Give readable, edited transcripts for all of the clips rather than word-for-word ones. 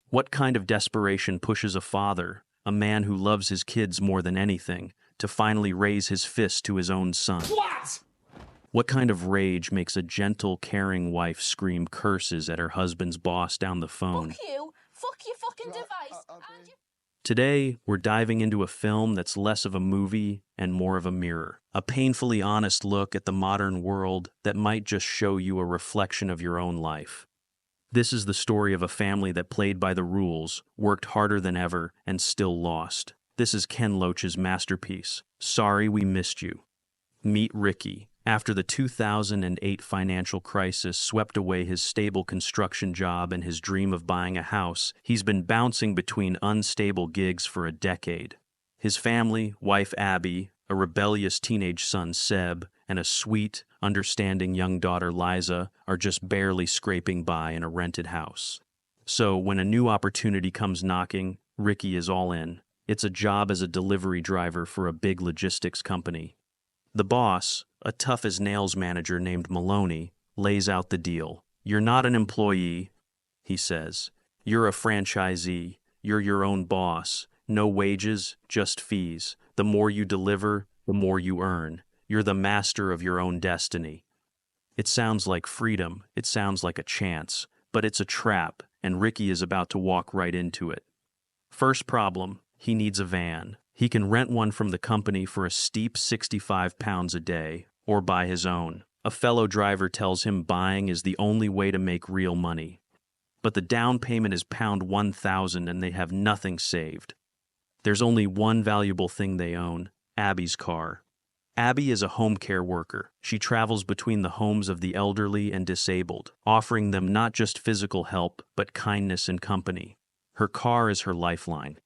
What kind of desperation pushes a father, a man who loves his kids more than anything, to finally raise his fist to his own son? What? What kind of rage makes a gentle, caring wife scream curses at her husband's boss down the phone? Fuck you, fuck your fucking device, and you... Today, we're diving into a film that's less of a movie and more of a mirror. A painfully honest look at the modern world that might just show you a reflection of your own life. This is the story of a family that played by the rules, worked harder than ever, and still lost. This is Ken Loach's masterpiece, Sorry We Missed You. Meet Ricky. After the 2008 financial crisis swept away his stable construction job and his dream of buying a house, he's been bouncing between unstable gigs for a decade. His family, wife Abby, a rebellious teenage son Seb, and a sweet, understanding young daughter Liza are just barely scraping by in a rented house. So when a new opportunity comes knocking, Ricky is all in. It's a job as a delivery driver for a big logistics company. The boss, a tough-as-nails manager named Maloney, lays out the deal. You're not an employee, he says. You're a franchisee. You're your own boss. No wages, just fees. The more you deliver, the more you earn. You're the master of your own destiny. It sounds like freedom. It sounds like a chance. But it's a trap, and Ricky is about to walk right into it. First problem, he needs a van. He can rent one from the company for a steep £65 a day, or buy his own. A fellow driver tells him buying is the only way to make real money. But the down payment is £1,000 and they have nothing saved. There's only one valuable thing they own, Abby's car. Abby is a home care worker. She travels between the homes of the elderly and disabled, offering them not just physical help, but kindness and company. Her car is her lifeline.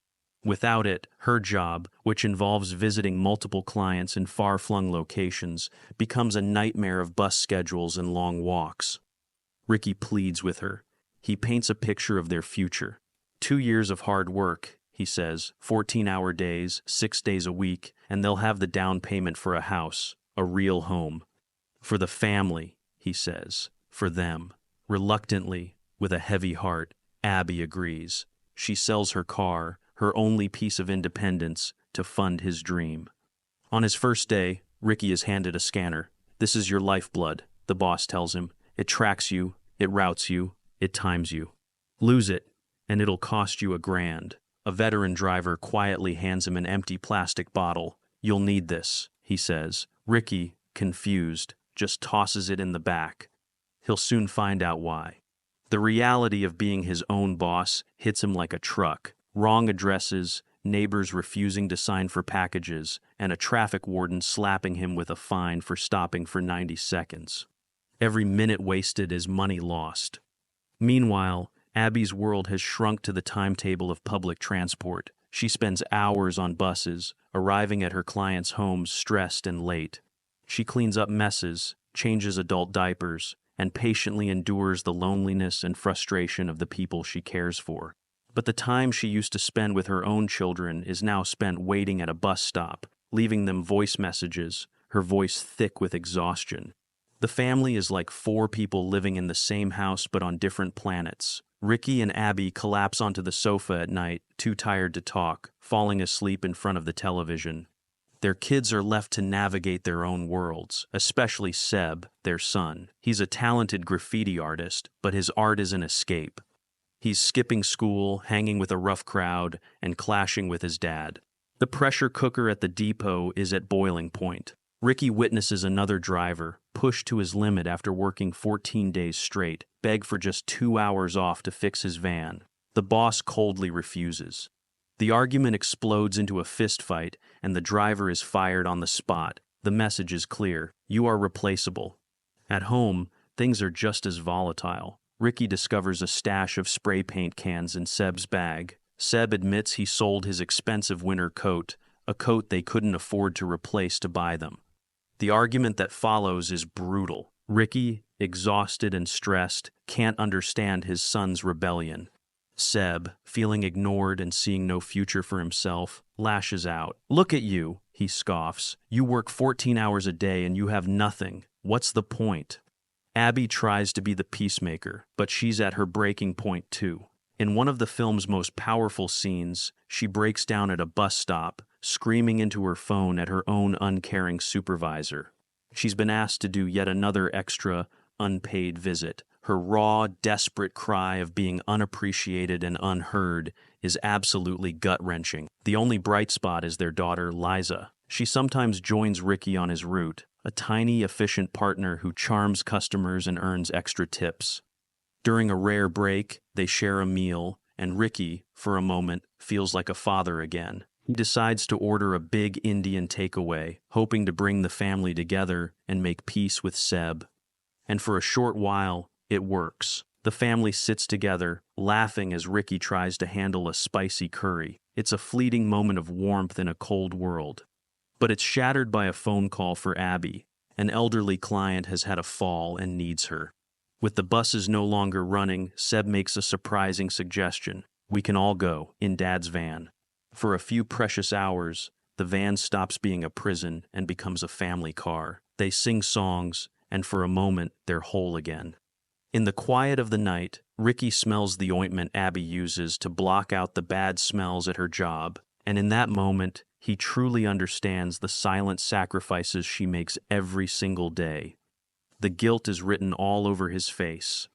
Without it, her job, which involves visiting multiple clients in far-flung locations, becomes a nightmare of bus schedules and long walks. Ricky pleads with her. He paints a picture of their future. 2 years of hard work, he says, 14-hour days, 6 days a week, and they'll have the down payment for a house, a real home. For the family, he says, for them. Reluctantly, with a heavy heart, Abby agrees. She sells her car, her only piece of independence, to fund his dream. On his first day, Ricky is handed a scanner. This is your lifeblood, the boss tells him. It tracks you, it routes you, it times you. Lose it, and it'll cost you $1,000. A veteran driver quietly hands him an empty plastic bottle. You'll need this, he says. Ricky, confused, just tosses it in the back. He'll soon find out why. The reality of being his own boss hits him like a truck. Wrong addresses, neighbors refusing to sign for packages, and a traffic warden slapping him with a fine for stopping for 90 seconds. Every minute wasted is money lost. Meanwhile, Abby's world has shrunk to the timetable of public transport. She spends hours on buses, arriving at her clients' homes stressed and late. She cleans up messes, changes adult diapers, and patiently endures the loneliness and frustration of the people she cares for. But the time she used to spend with her own children is now spent waiting at a bus stop, leaving them voice messages, her voice thick with exhaustion. The family is like 4 people living in the same house but on different planets. Ricky and Abby collapse onto the sofa at night, too tired to talk, falling asleep in front of the television. Their kids are left to navigate their own worlds, especially Seb, their son. He's a talented graffiti artist, but his art is an escape. He's skipping school, hanging with a rough crowd, and clashing with his dad. The pressure cooker at the depot is at boiling point. Ricky witnesses another driver, pushed to his limit after working 14 days straight, beg for just 2 hours off to fix his van. The boss coldly refuses. The argument explodes into a fistfight, and the driver is fired on the spot. The message is clear. You are replaceable. At home, things are just as volatile. Ricky discovers a stash of spray paint cans in Seb's bag. Seb admits he sold his expensive winter coat, a coat they couldn't afford to replace to buy them. The argument that follows is brutal. Ricky, exhausted and stressed, can't understand his son's rebellion. Seb, feeling ignored and seeing no future for himself, lashes out. Look at you, he scoffs. You work 14 hours a day and you have nothing. What's the point? Abby tries to be the peacemaker, but she's at her breaking point too. In one of the film's most powerful scenes, she breaks down at a bus stop, screaming into her phone at her own uncaring supervisor. She's been asked to do yet another extra, unpaid visit. Her raw, desperate cry of being unappreciated and unheard is absolutely gut-wrenching. The only bright spot is their daughter, Liza. She sometimes joins Ricky on his route, a tiny, efficient partner who charms customers and earns extra tips. During a rare break, they share a meal, and Ricky, for a moment, feels like a father again. He decides to order a big Indian takeaway, hoping to bring the family together and make peace with Seb. And for a short while, it works. The family sits together, laughing as Ricky tries to handle a spicy curry. It's a fleeting moment of warmth in a cold world. But it's shattered by a phone call for Abby. An elderly client has had a fall and needs her. With the buses no longer running, Seb makes a surprising suggestion. We can all go, in Dad's van. For a few precious hours, the van stops being a prison and becomes a family car. They sing songs, and for a moment, they're whole again. In the quiet of the night, Ricky smells the ointment Abby uses to block out the bad smells at her job, and in that moment, he truly understands the silent sacrifices she makes every single day. The guilt is written all over his face.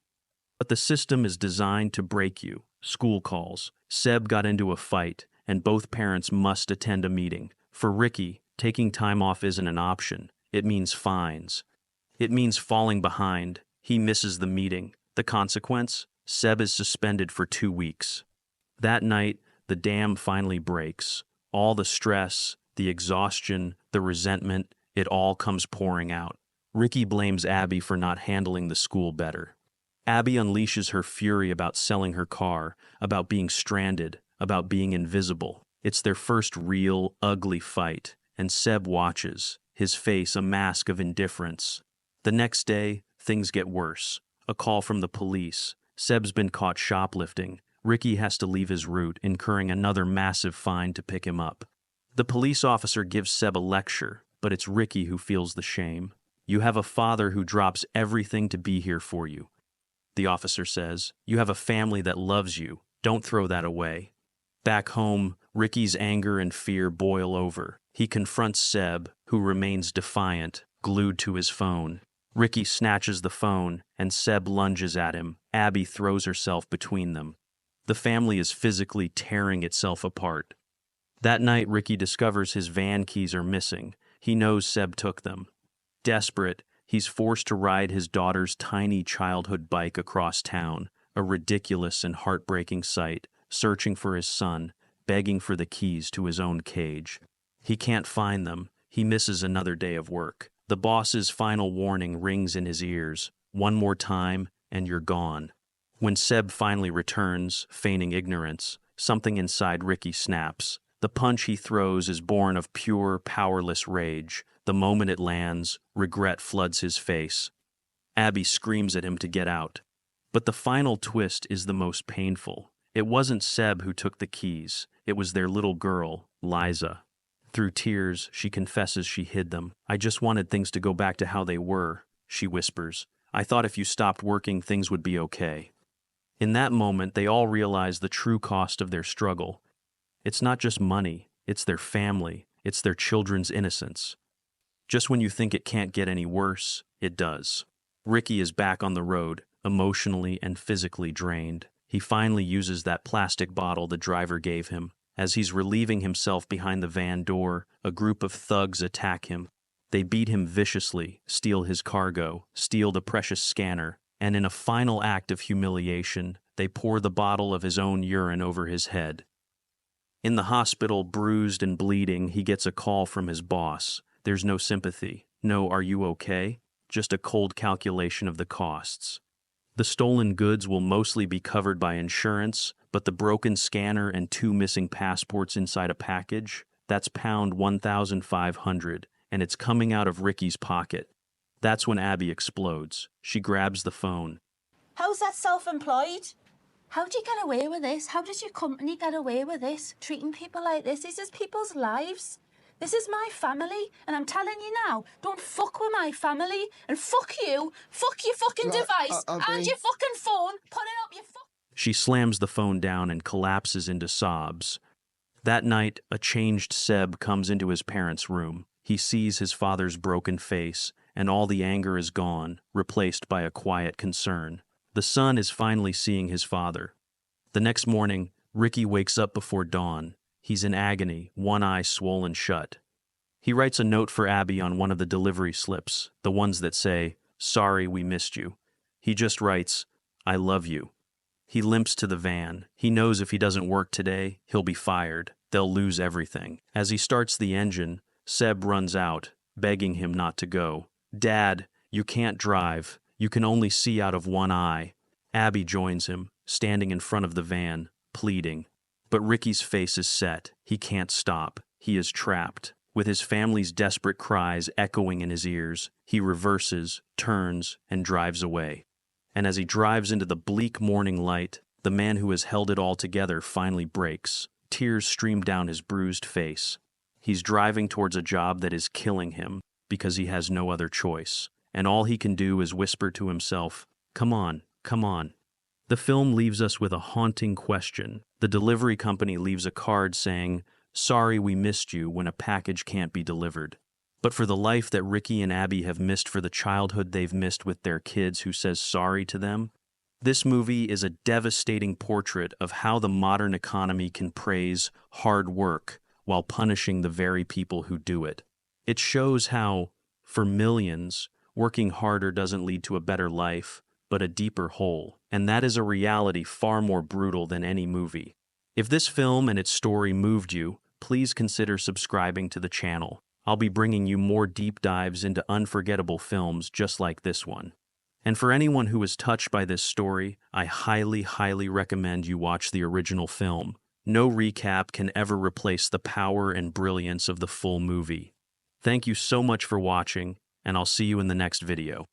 But the system is designed to break you. School calls. Seb got into a fight, and both parents must attend a meeting. For Ricky, taking time off isn't an option. It means fines. It means falling behind. He misses the meeting. The consequence? Seb is suspended for 2 weeks. That night, the dam finally breaks. All the stress, the exhaustion, the resentment, it all comes pouring out. Ricky blames Abby for not handling the school better. Abby unleashes her fury about selling her car, about being stranded, about being invisible. It's their first real, ugly fight, and Seb watches, his face a mask of indifference. The next day, things get worse. A call from the police. Seb's been caught shoplifting. Ricky has to leave his route, incurring another massive fine to pick him up. The police officer gives Seb a lecture, but it's Ricky who feels the shame. You have a father who drops everything to be here for you. The officer says, you have a family that loves you. Don't throw that away. Back home, Ricky's anger and fear boil over. He confronts Seb, who remains defiant, glued to his phone. Ricky snatches the phone, and Seb lunges at him. Abby throws herself between them. The family is physically tearing itself apart. That night, Ricky discovers his van keys are missing. He knows Seb took them. Desperate, he's forced to ride his daughter's tiny childhood bike across town, a ridiculous and heartbreaking sight, searching for his son, begging for the keys to his own cage. He can't find them. He misses another day of work. The boss's final warning rings in his ears. One more time, and you're gone. When Seb finally returns, feigning ignorance, something inside Ricky snaps. The punch he throws is born of pure, powerless rage. The moment it lands, regret floods his face. Abby screams at him to get out. But the final twist is the most painful. It wasn't Seb who took the keys. It was their little girl, Liza. Through tears, she confesses she hid them. I just wanted things to go back to how they were, she whispers. I thought if you stopped working, things would be okay. In that moment, they all realize the true cost of their struggle. It's not just money, it's their family, it's their children's innocence. Just when you think it can't get any worse, it does. Ricky is back on the road, emotionally and physically drained. He finally uses that plastic bottle the driver gave him. As he's relieving himself behind the van door, a group of thugs attack him. They beat him viciously, steal his cargo, steal the precious scanner, and in a final act of humiliation, they pour the bottle of his own urine over his head. In the hospital, bruised and bleeding, he gets a call from his boss. There's no sympathy, no "are you okay?" Just a cold calculation of the costs. The stolen goods will mostly be covered by insurance, but the broken scanner and 2 missing passports inside a package, that's pound 1,500, and it's coming out of Ricky's pocket. That's when Abby explodes. She grabs the phone. How's that self-employed? How do you get away with this? How does your company get away with this? Treating people like this? This is people's lives. This is my family, and I'm telling you now, don't fuck with my family, and fuck you, fuck your fucking device, and your fucking phone, put it up your fuck... She slams the phone down and collapses into sobs. That night, a changed Seb comes into his parents' room. He sees his father's broken face, and all the anger is gone, replaced by a quiet concern. The son is finally seeing his father. The next morning, Ricky wakes up before dawn. He's in agony, one eye swollen shut. He writes a note for Abby on one of the delivery slips, the ones that say, "Sorry we missed you." He just writes, "I love you." He limps to the van. He knows if he doesn't work today, he'll be fired. They'll lose everything. As he starts the engine, Seb runs out, begging him not to go. "Dad, you can't drive. You can only see out of one eye." Abby joins him, standing in front of the van, pleading. But Ricky's face is set. He can't stop. He is trapped. With his family's desperate cries echoing in his ears, he reverses, turns, and drives away. And as he drives into the bleak morning light, the man who has held it all together finally breaks. Tears stream down his bruised face. He's driving towards a job that is killing him because he has no other choice. And all he can do is whisper to himself, "Come on, come on." The film leaves us with a haunting question. The delivery company leaves a card saying, "Sorry we missed you," when a package can't be delivered. But for the life that Ricky and Abby have missed, for the childhood they've missed with their kids who says sorry to them, this movie is a devastating portrait of how the modern economy can praise hard work while punishing the very people who do it. It shows how, for millions, working harder doesn't lead to a better life, but a deeper hole. And that is a reality far more brutal than any movie. If this film and its story moved you, please consider subscribing to the channel. I'll be bringing you more deep dives into unforgettable films just like this one. And for anyone who is touched by this story, I highly, highly recommend you watch the original film. No recap can ever replace the power and brilliance of the full movie. Thank you so much for watching, and I'll see you in the next video.